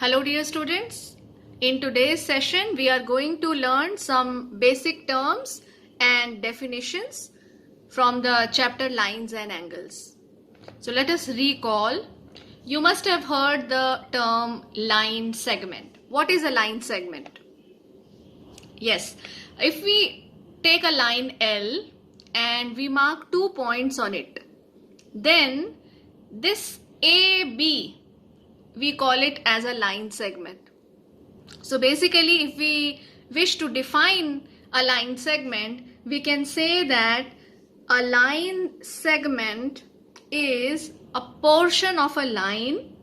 Hello dear students. In today's session we are going to learn some basic terms and definitions from the chapter Lines and Angles. So let us recall. You must have heard the term line segment. What is a line segment? Yes, if we take a line L and we mark 2 points on it, then this AB we call it as a line segment. So basically, if we wish to define a line segment, we can say that a line segment is a portion of a line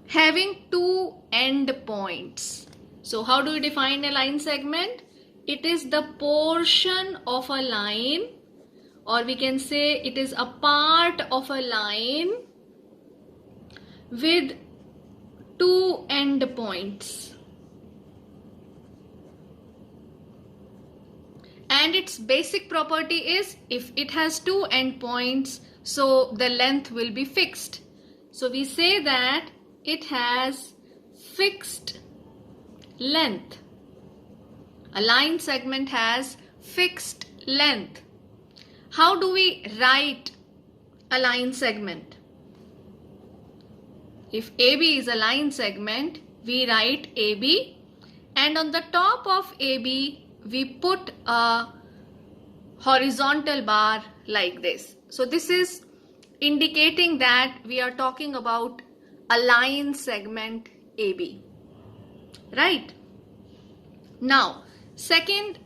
having 2 end points. So how do we define a line segment? It is the portion of a line, or we can say it is a part of a line with 2 end points, and its basic property is if it has 2 end points, so the length will be fixed. So we say that it has fixed length. A line segment has fixed length. How do we write a line segment? If AB is a line segment, we write AB, and on the top of AB we put a horizontal bar like this. So this is indicating that we are talking about a line segment AB. Right? Now, second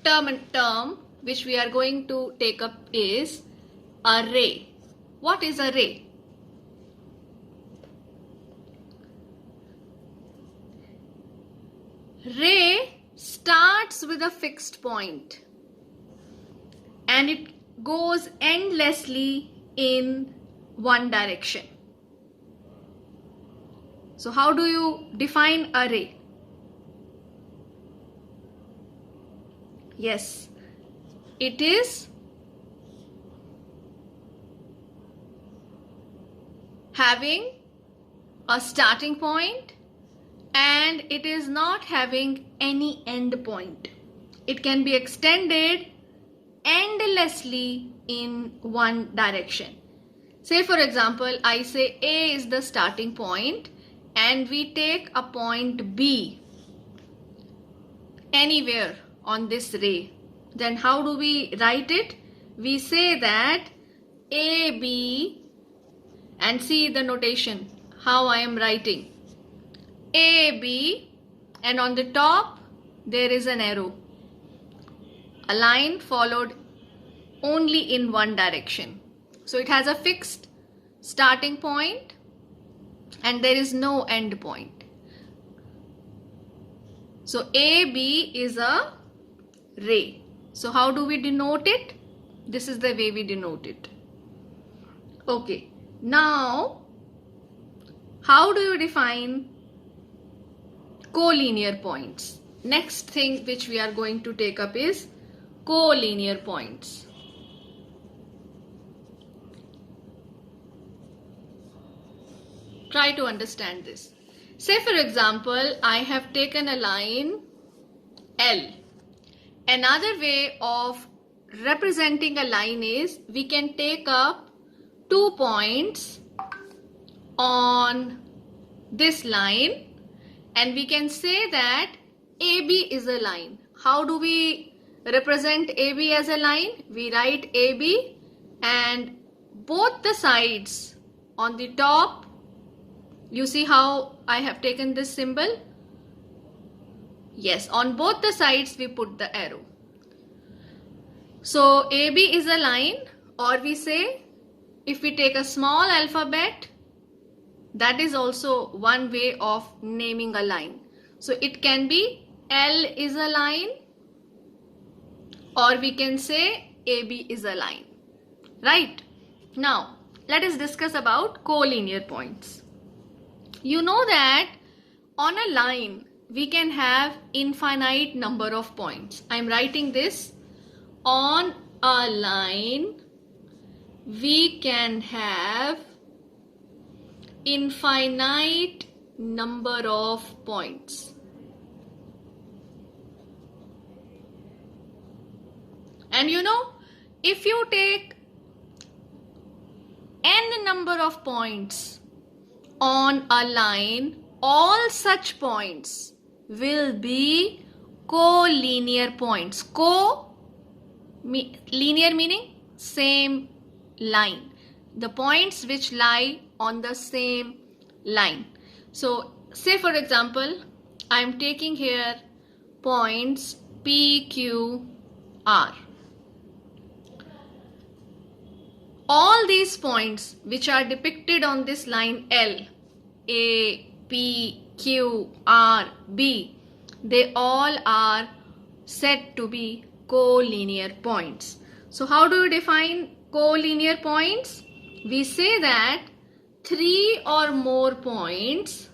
term which we are going to take up is a ray. What is a ray? Ray starts with a fixed point and it goes endlessly in one direction. So how do you define a ray? Yes, it is having a starting point and it is not having any end point. It can be extended endlessly in one direction. Say for example, I say A is the starting point and we take a point B anywhere on this ray. Then how do we write it? We say that AB, and see the notation, how I am writing. AB, and on the top there is an arrow, a line followed only in one direction. So it has a fixed starting point and there is no end point. So AB is a ray. So how do we denote it? This is the way we denote it. Okay, now how do you define collinear points? Next thing which we are going to take up is collinear points. Try to understand this. Say for example, I have taken a line L. Another way of representing a line is we can take up 2 points on this line and we can say that AB is a line. How do we represent AB as a line? We write AB and both the sides on the top, you see how I have taken this symbol? Yes, on both the sides we put the arrow. So AB is a line, or we say if we take a small alphabet, that is also one way of naming a line. So it can be L is a line, or we can say AB is a line. Right? Now, let us discuss about collinear points. You know that on a line, we can have infinite number of points. I am writing this. On a line, we can have infinite number of points. And you know, if you take n number of points on a line, all such points will be collinear points. Linear meaning same line. The points which lie on the same line. So say for example, I am taking here points P, Q, R. All these points which are depicted on this line L, A, P, Q, R, B, they all are said to be collinear points. So how do you define collinear points? We say that three or more points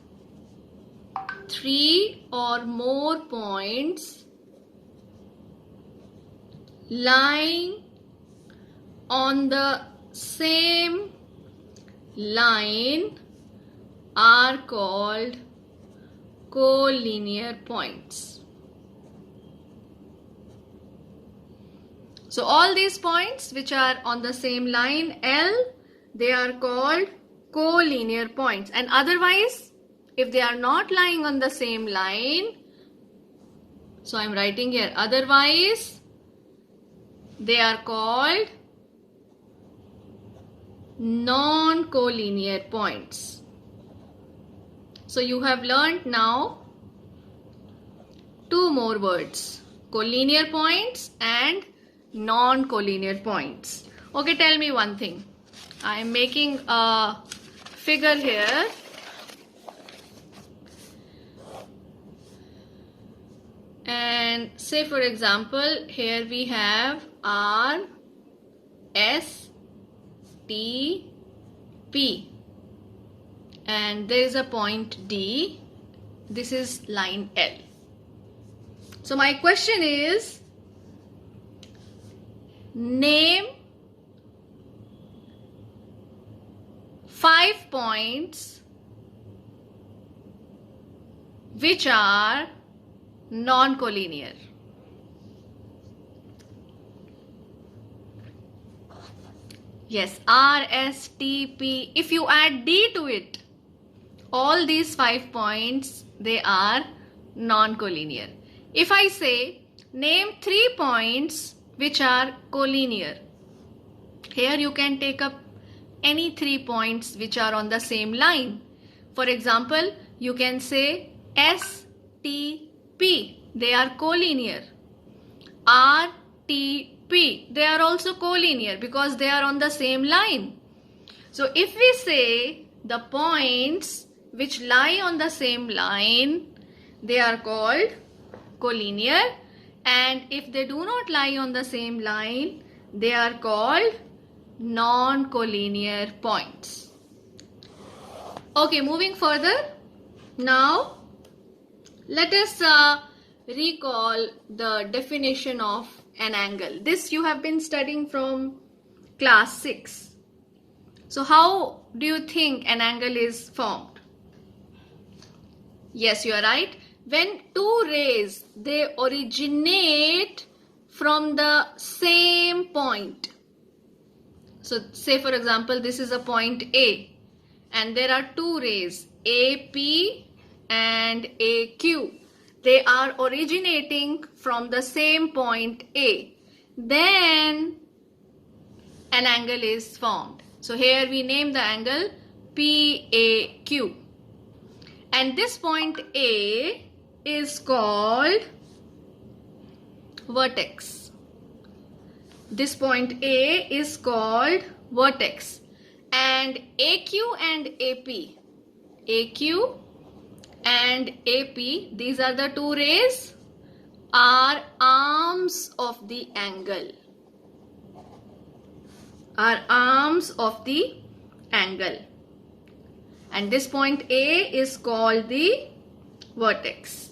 lying on the same line are called collinear points. So all these points which are on the same line L, they are called collinear points. And otherwise, if they are not lying on the same line, so I am writing here, otherwise they are called non-collinear points. So you have learnt now two more words, collinear points and non-collinear points. Okay, tell me one thing. I am making a figure here. And say for example, here we have R, S, T, P. And there is a point D. This is line L. So my question is, name 5 points which are non-collinear. Yes, R, S, T, P. If you add D to it, all these 5 points, they are non-collinear. If I say, name 3 points which are collinear. Here you can take up any 3 points which are on the same line. For example, you can say S, T, P. They are collinear. R, T, P. They are also collinear because they are on the same line. So if we say the points which lie on the same line, they are called collinear, and if they do not lie on the same line, they are called non-collinear points. Okay, moving further. Now let us recall the definition of an angle. This you have been studying from class 6. So how do you think an angle is formed? Yes, you are right. When two rays, they originate from the same point. So say for example, this is a point A and there are two rays, AP and AQ. They are originating from the same point A. Then an angle is formed. So here we name the angle PAQ. And this point A is called vertex. This point A is called vertex. And AQ and AP, these are the two rays, are arms of the angle. And this point A is called the vertex.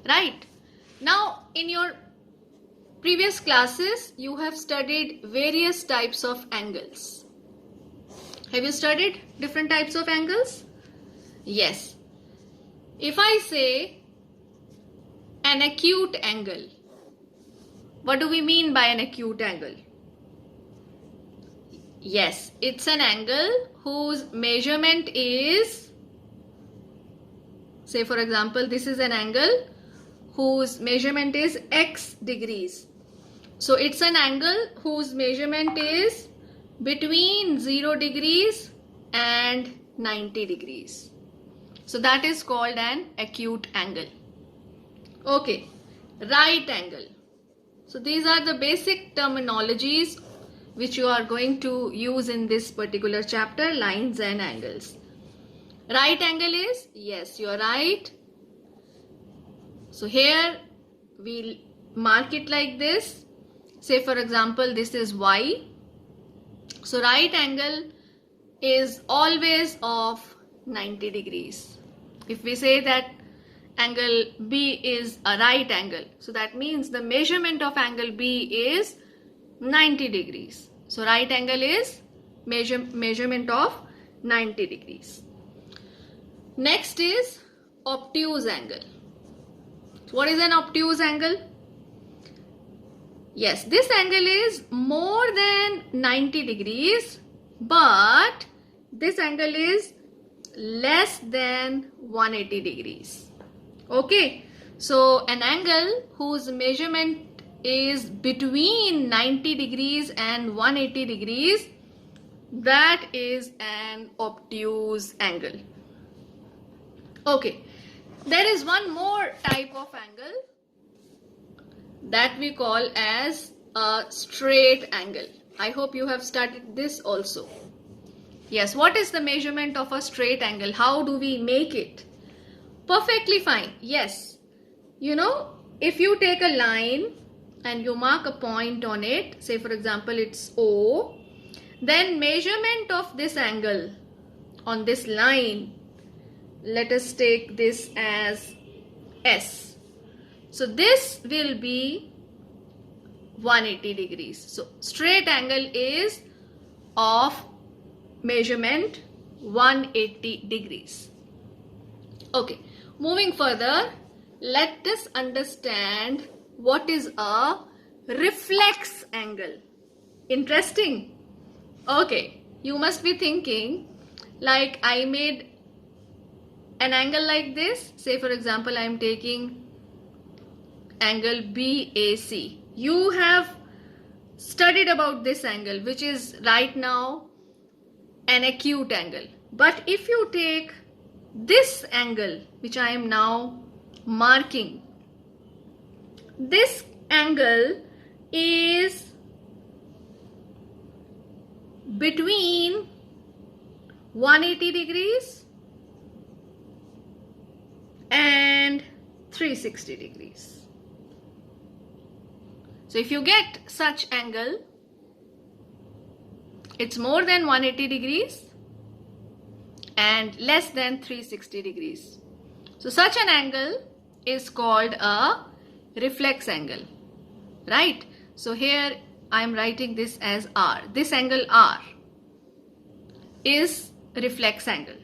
Right? Now, in your previous classes, you have studied various types of angles. Have you studied different types of angles? Yes. If I say an acute angle, what do we mean by an acute angle? Yes, it's an angle whose measurement is, say for example, this is an angle whose measurement is x degrees. So it's an angle whose measurement is between 0 degrees and 90 degrees. So that is called an acute angle. Okay, right angle. So these are the basic terminologies which you are going to use in this particular chapter, lines and angles. Right angle is, yes, you are right. So here we'll mark it like this. Say for example, this is y. So right angle is always of 90 degrees. If we say that angle B is a right angle, so that means the measurement of angle B is 90 degrees. So right angle is measurement of 90 degrees. Next is obtuse angle. So what is an obtuse angle? Yes, this angle is more than 90 degrees, but this angle is less than 180 degrees. Okay, so an angle whose measurement is between 90 degrees and 180 degrees, that is an obtuse angle. Okay, there is one more type of angle that we call as a straight angle. I hope you have studied this also. Yes, what is the measurement of a straight angle? How do we make it? Perfectly fine. Yes, you know, if you take a line and you mark a point on it, say for example it's O, then measurement of this angle on this line, let us take this as S. So this will be 180 degrees. So straight angle is of measurement 180 degrees. Okay, moving further, let us understand what is a reflex angle. Interesting. Okay, you must be thinking, like I made an angle like this. Say for example, I am taking angle BAC. You have studied about this angle, which is right now an acute angle. But if you take this angle, which I am now marking, this angle is between 180 degrees and 360 degrees. So if you get such angle, it's more than 180 degrees and less than 360 degrees. So such an angle is called a reflex angle, right? So here I am writing this as R. This angle R is reflex angle.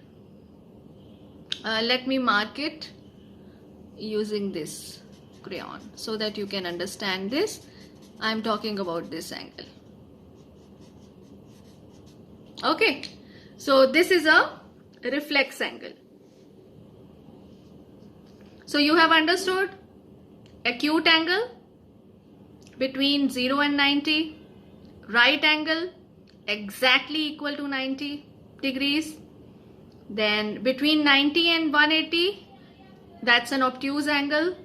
Let me mark it using this crayon so that you can understand this. I am talking about this angle. Okay, so this is a reflex angle. So you have understood acute angle between 0 and 90, right angle exactly equal to 90 degrees, then between 90 and 180, that's an obtuse angle,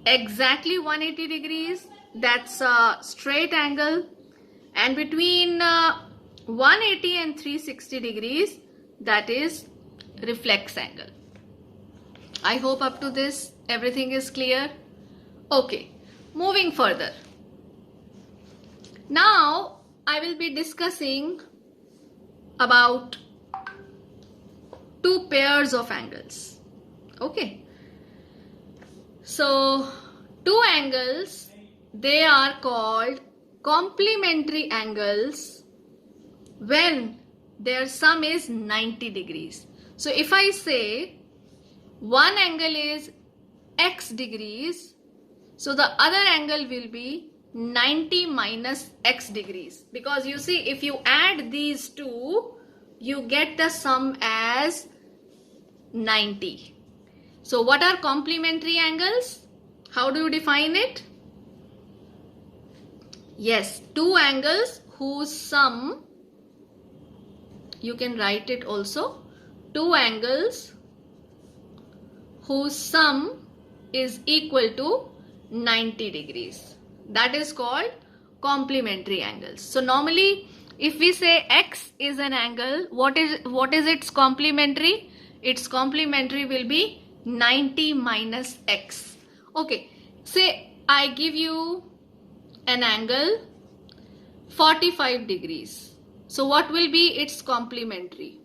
exactly 180 degrees, that's a straight angle, and between 180 and 360 degrees, that is reflex angle. I hope up to this everything is clear. Okay, moving further. Now I will be discussing about two pairs of angles. Okay, so two angles, they are called complementary angles when their sum is 90 degrees. So if I say one angle is x degrees, so the other angle will be 90 minus x degrees, because you see, if you add these two, you get the sum as 90. So what are complementary angles? How do you define it? Yes, two angles whose sum, you can write it also, two angles whose sum is equal to 90 degrees. That is called complementary angles. So normally if we say x is an angle, what is its complementary? Its complementary will be 90 minus x. Okay, say I give you an angle 45 degrees. So what will be its complementary?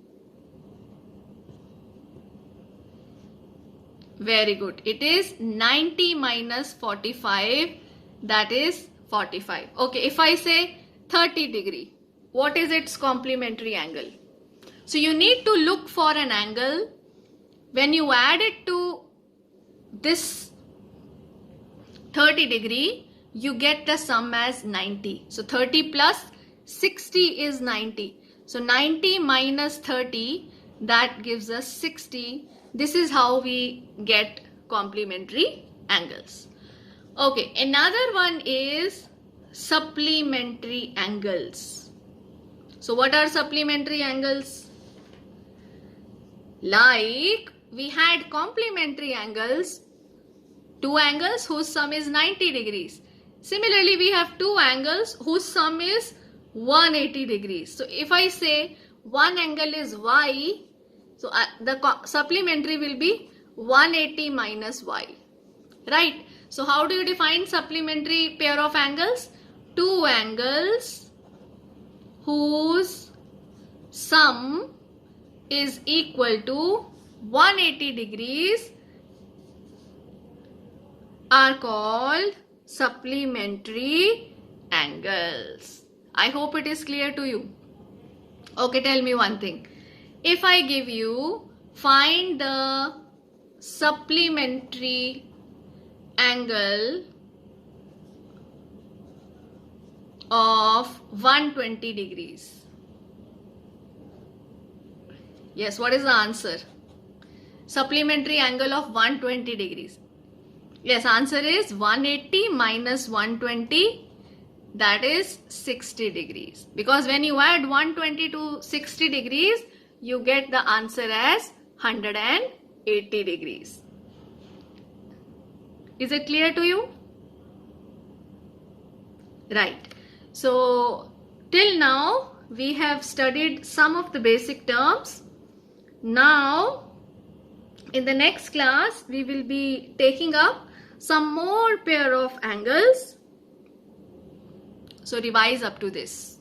Very good. It is 90 minus 45, that is 45. Okay, if I say 30 degree, what is its complementary angle? So you need to look for an angle. When you add it to this 30 degree, you get the sum as 90. So 30 plus 60 is 90. So 90 minus 30, that gives us 60. This is how we get complementary angles. Okay, another one is supplementary angles. So what are supplementary angles? Like we had complementary angles, two angles whose sum is 90 degrees. Similarly, we have two angles whose sum is 180 degrees. So if I say one angle is y, so the supplementary will be 180 minus y. Right? So how do you define supplementary pair of angles? Two angles whose sum is equal to 180 degrees are called supplementary angles. I hope it is clear to you. Okay, tell me one thing. If I give you, find the supplementary angle of 120 degrees. Yes, what is the answer? Supplementary angle of 120 degrees. Yes, answer is 180 minus 120, that is 60 degrees. Because when you add 120 to 60 degrees, you get the answer as 180 degrees. Is it clear to you? Right. So till now we have studied some of the basic terms. Now in the next class we will be taking up some more pair of angles. So revise up to this.